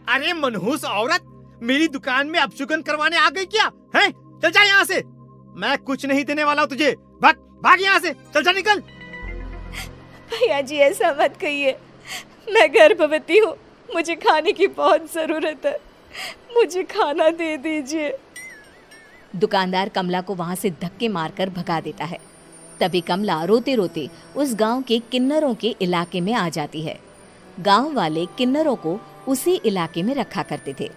अरे मनहूस औरत, मेरी दुकान में अपशुगन करवाने आ गई क्या? हैं? चल जा यहाँ से, मैं कुछ नहीं देने वाला हूँ तुझे। भाग भाग यहाँ से, चल जा, निकल। भैया जी ऐसा मत कहिए, मैं गर्भवती हूँ, मुझे खाने की बहुत ज़रूरत है, मुझे खाना दे दीजिए। दुकानदार कमला को वहां से धक्के मारकर भगा देता है। तभी कमला रोते रोते उस गांव के किन्नरों के इलाके में आ जाती है। गांव वाले किन्नरों को उसी इलाके में रखा करते थे,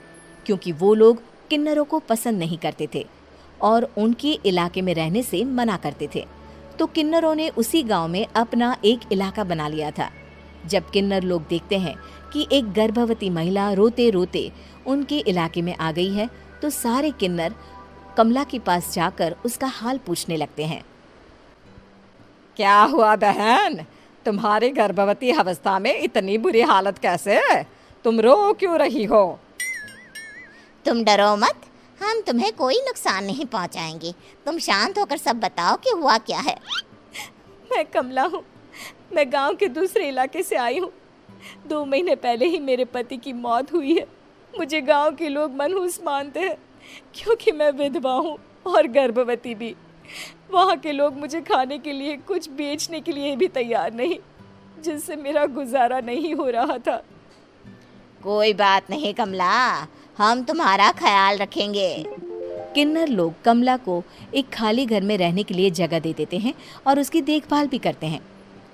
क्योंकि वो लोग किन्नरों को पसंद नहीं करते थे और उनके इलाके में रहने से मना करते थे। तो किन्नरों ने उसी गांव में अपना एक इलाका बना लिया था। जब किन्नर लोग देखते हैं कि एक गर्भवती महिला रोते रोते उनके इलाके में आ गई है, तो सारे किन्नर कमला के पास जाकर उसका हाल पूछने लगते हैं। क्या हुआ बहन, तुम्हारी गर्भवती अवस्था में इतनी बुरी हालत कैसे है? तुम रो क्यों रही हो? तुम डरो मत, हम तुम्हें कोई नुकसान नहीं पहुंचाएंगे। तुम शांत होकर सब बताओ कि हुआ क्या है। मैं कमला हूँ, मैं गांव के दूसरे इलाके से आई हूँ। 2 महीने पहले ही मेरे पति की मौत हुई है। मुझे गांव के लोग मनहूस मानते हैं, क्योंकि मैं विधवा हूँ और गर्भवती भी। वहाँ के लोग मुझे खाने के लिए कुछ बेचने के लिए भी तैयार नहीं, जिससे मेरा गुजारा नहीं हो रहा था। कोई बात नहीं कमला, हम तुम्हारा ख्याल रखेंगे। किन्नर लोग कमला को एक खाली घर में रहने के लिए जगह दे देते हैं और उसकी देखभाल भी करते हैं।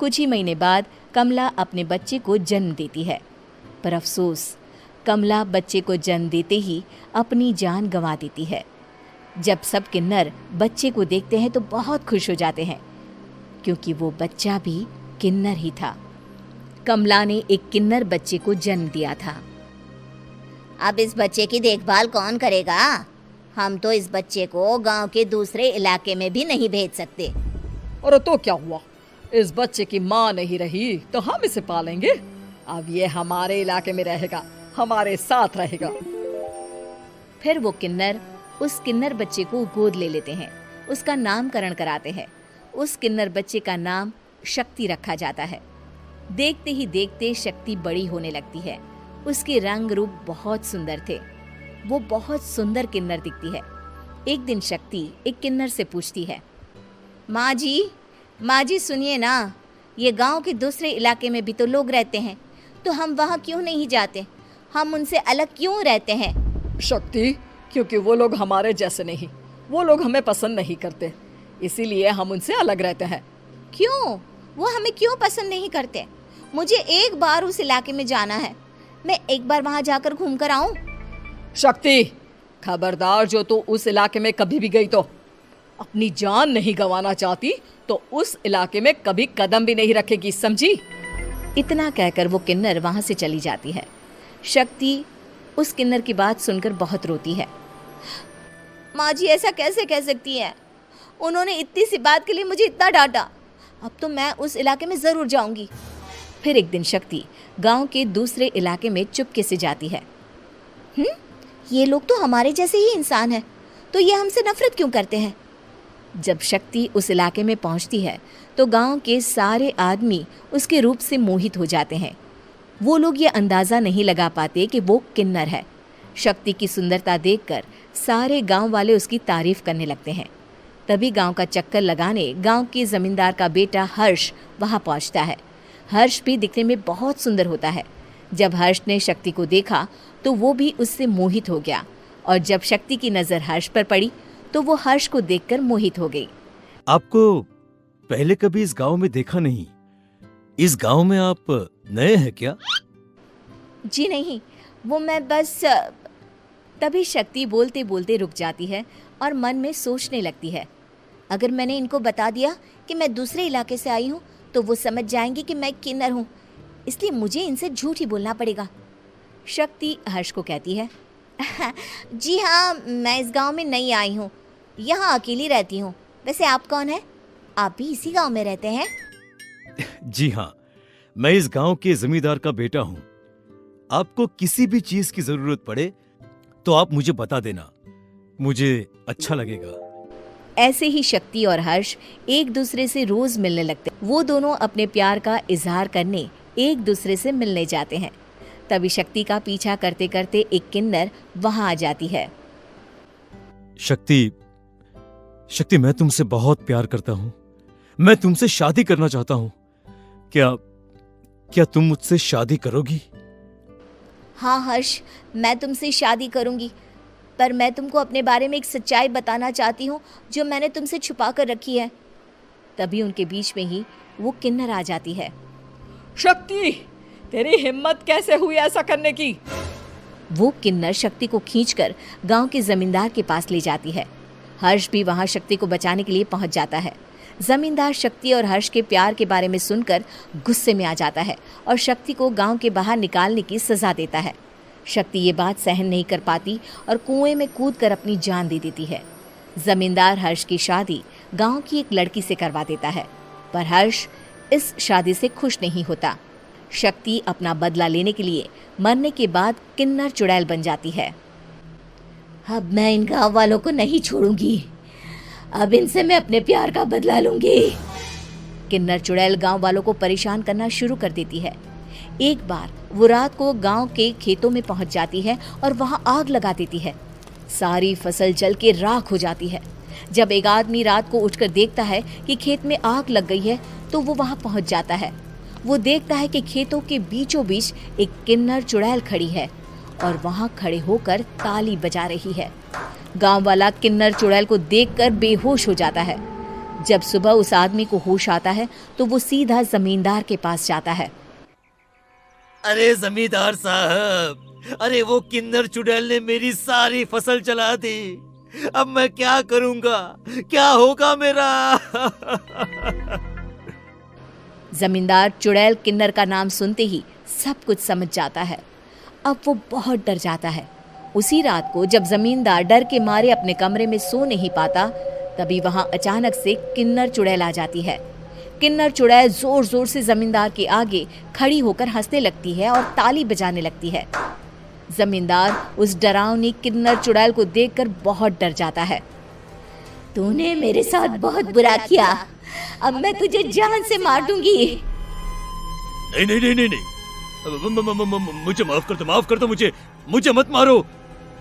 कुछ ही महीने बाद कमला अपने बच्चे को जन्म देती है, पर अफसोस कमला बच्चे को जन्म देते ही अपनी जान गंवा देती है। जब सब किन्नर बच्चे को देखते हैं तो बहुत खुश हो जाते हैं, क्योंकि वो बच्चा भी किन्नर ही था। कमला ने एक किन्नर बच्चे को जन्म दिया था। अब इस बच्चे की देखभाल कौन करेगा? हम तो इस बच्चे को गांव के दूसरे इलाके में भी नहीं भेज सकते। और तो क्या हुआ, इस बच्चे की माँ नहीं रही तो हम इसे पालेंगे। अब ये हमारे इलाके में रहेगा, हमारे साथ रहेगा। फिर वो किन्नर उस किन्नर बच्चे को गोद ले लेते हैं, उसका नामकरण कराते हैं। उस किन्नर बच्चे का नाम शक्ति रखा जाता है। देखते ही देखते शक्ति बड़ी होने लगती है। उसके रंग रूप बहुत सुंदर थे। वो बहुत सुंदर किन्नर दिखती है। एक दिन शक्ति एक किन्नर से पूछती है, माँ जी सुनिए ना, ये गांव के दूसरे इलाके में भी तो लोग रहते हैं, तो हम वहाँ क्यों नहीं जाते? हम उनसे अलग क्यों रहते हैं? शक्ति, क्योंकि वो लोग हमारे जैसे नहीं, वो लोग हमें पसंद नहीं करते, इसीलिए हम उनसे अलग रहते हैं। क्यों? वो हमें क्यों पसंद नहीं करते? मुझे एक बार उस इलाके में जाना है, मैं एक बार वहाँ जाकर घूम कर आऊँ। शक्ति, खबरदार, जो तू उस इलाके में कभी भी गई तो अपनी जान नहीं गंवाना चाहती तो उस इलाके में कभी कदम भी नहीं रखेगी, समझी? इतना कहकर वो किन्नर वहां से चली जाती है। शक्ति उस किन्नर की बात सुनकर बहुत रोती है। माँ जी ऐसा कैसे कह सकती हैं? उन्होंने इतनी सी बात के लिए मुझे इतना डांटा। अब तो मैं उस इलाके में ज़रूर जाऊंगी। फिर एक दिन शक्ति गांव के दूसरे इलाके में चुपके से जाती है। ये लोग तो हमारे जैसे ही इंसान हैं, तो ये हमसे नफरत क्यों करते हैं? जब शक्ति उस इलाके में पहुंचती है तो गांव के सारे आदमी उसके रूप से मोहित हो जाते हैं। वो लोग ये अंदाज़ा नहीं लगा पाते कि वो किन्नर है। शक्ति की सुंदरता देखकर सारे गांव वाले उसकी तारीफ करने लगते हैं। तभी गांव का चक्कर लगाने गांव के जमींदार का बेटा हर्ष वहां पहुंचता है। हर्ष भी दिखने में बहुत सुंदर होता है। जब हर्ष ने शक्ति को देखा तो वो भी उससे मोहित हो गया, और जब शक्ति की नज़र हर्ष पर पड़ी तो वो हर्ष को देखकर मोहित हो गई। आपको पहले कभी इस गांव में देखा नहीं। इस गांव में आप नए हैं क्या? जी नहीं, वो मैं बस। तभी शक्ति बोलते बोलते रुक जाती है और मन में सोचने लगती है, अगर मैंने इनको बता दिया कि मैं दूसरे इलाके से आई हूँ तो वो समझ जाएंगे कि मैं किन्नर हूँ, इसलिए मुझे इनसे झूठ ही बोलना पड़ेगा। शक्ति हर्ष को कहती है, जी हाँ, मैं इस गांव में नई आई हूँ, यहाँ अकेली रहती हूँ। वैसे आप कौन है? आप भी इसी गांव में रहते हैं? जी हाँ, मैं इस गांव के जमींदार का बेटा हूँ। आपको किसी भी चीज की जरूरत पड़े तो आप मुझे बता देना, मुझे अच्छा लगेगा। ऐसे ही शक्ति और हर्ष एक दूसरे से रोज मिलने लगते। वो दोनों अपने प्यार का इजहार करने एक दूसरे से मिलने जाते हैं। तभी शक्ति का पीछा करते करते एक किन्नर वहां आ जाती है। शक्ति, शक्ति, मैं तुमसे बहुत प्यार करता हूं। मैं तुमसे शादी करना चाहता हूं। क्या तुम मुझसे शादी करोगी? हाँ हर्ष, मैं तुमसे शादी करूंगी, पर मैं तुमको अपने बारे में एक सच्चाई बताना चाहती हूँ जो मैंने तुमसे छुपा कर रखी है। तभी उनके बीच में ही वो किन्नर आ जाती है। शक्ति, तेरी हिम्मत कैसे हुई ऐसा करने की? वो किन्नर शक्ति को खींचकर गांव के जमींदार के पास ले जाती है। हर्ष भी वहां शक्ति को बचाने के लिए पहुंच जाता है। जमींदार शक्ति और हर्ष के प्यार के बारे में सुनकर गुस्से में आ जाता है और शक्ति को गांव के बाहर निकालने की सजा देता है। शक्ति ये बात सहन नहीं कर पाती और कुएं में कूदकर अपनी जान दे देती है। जमींदार हर्ष की शादी गांव की एक लड़की से करवा देता है, पर हर्ष इस शादी से खुश नहीं होता। शक्ति अपना बदला लेने के लिए मरने के बाद किन्नर चुड़ैल बन जाती है। अब मैं इन गाँव वालों को नहीं छोड़ूंगी, अब इनसे मैं अपने प्यार का बदला लूंगी। किन्नर चुड़ैल गांव वालों को परेशान करना शुरू कर देती है। एक बार वो रात को गांव के खेतों में पहुंच जाती है और वहां आग लगा देती है। सारी फसल जल के राख हो जाती है। जब एक आदमी रात को उठकर देखता है कि खेत में आग लग गई है तो वो वहां पहुंच जाता है। वो देखता है कि खेतों के बीचों बीच एक किन्नर चुड़ैल खड़ी है और वहां खड़े होकर ताली बजा रही है। गांव वाला किन्नर चुड़ैल को देखकर बेहोश हो जाता है। जब सुबह उस आदमी को होश आता है तो वो सीधा जमींदार के पास जाता है। अरे जमींदार साहब, अरे वो किन्नर चुड़ैल ने मेरी सारी फसल जला दी। अब मैं क्या करूंगा? क्या होगा मेरा? जमींदार चुड़ैल किन्नर का नाम सुनते ही सब कुछ समझ जाता है। अब वो बहुत डर जाता है। उसी रात को जब जमींदार डर के मारे अपने कमरे में सो नहीं पाता, तभी वहां अचानक से किन्नर चुड़ैल आ जाती है। किन्नर चुड़ैल जोर जोर से जमींदार के आगे खड़ी होकर हंसने लगती है और ताली बजाने लगती है। जमींदार उस डरावनी किन्नर चुड़ैल को देखकर बहुत डर जाता है। तूने मेरे साथ बहुत बुरा किया, अब मैं तुझे जान से मार दूंगी। नहीं नहीं नहीं नहीं नहीं, मुझे माफ कर दो, मुझे मत मारो।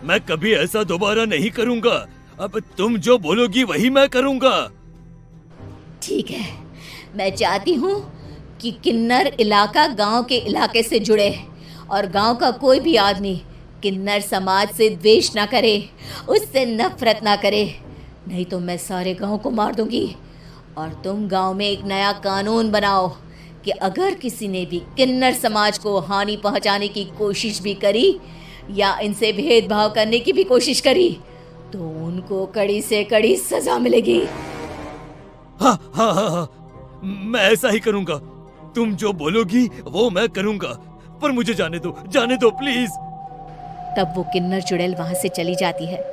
मैं कभी ऐसा दोबारा नहीं करूंगा। अब तुम जो बोलोगी वही मैं करूंगा। ठीक है, मैं चाहती हूँ कि किन्नर इलाका गांव के इलाके से जुड़े और गांव का कोई भी आदमी किन्नर समाज से द्वेष ना करे, उससे नफरत ना करे, नहीं तो मैं सारे गांव को मार दूंगी। और तुम गांव में एक नया कानून बनाओ कि अगर किसी ने भी किन्नर समाज को हानि पहुंचाने की कोशिश भी करी या इनसे भेदभाव करने की भी कोशिश करी तो उनको कड़ी से कड़ी सजा मिलेगी। हाँ हाँ हाँ हाँ, मैं ऐसा ही करूंगा। तुम जो बोलोगी वो मैं करूंगा, पर मुझे जाने दो प्लीज। तब वो किन्नर चुड़ैल वहां से चली जाती है।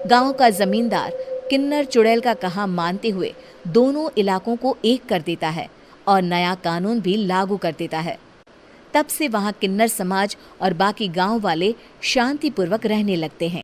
गांव का जमींदार किन्नर चुड़ैल का कहा मानते हुए दोनों इलाकों को एक कर देता है और नया कानून भी लागू कर देता है। तब से वहां किन्नर समाज और बाकी गांव वाले शांतिपूर्वक रहने लगते हैं।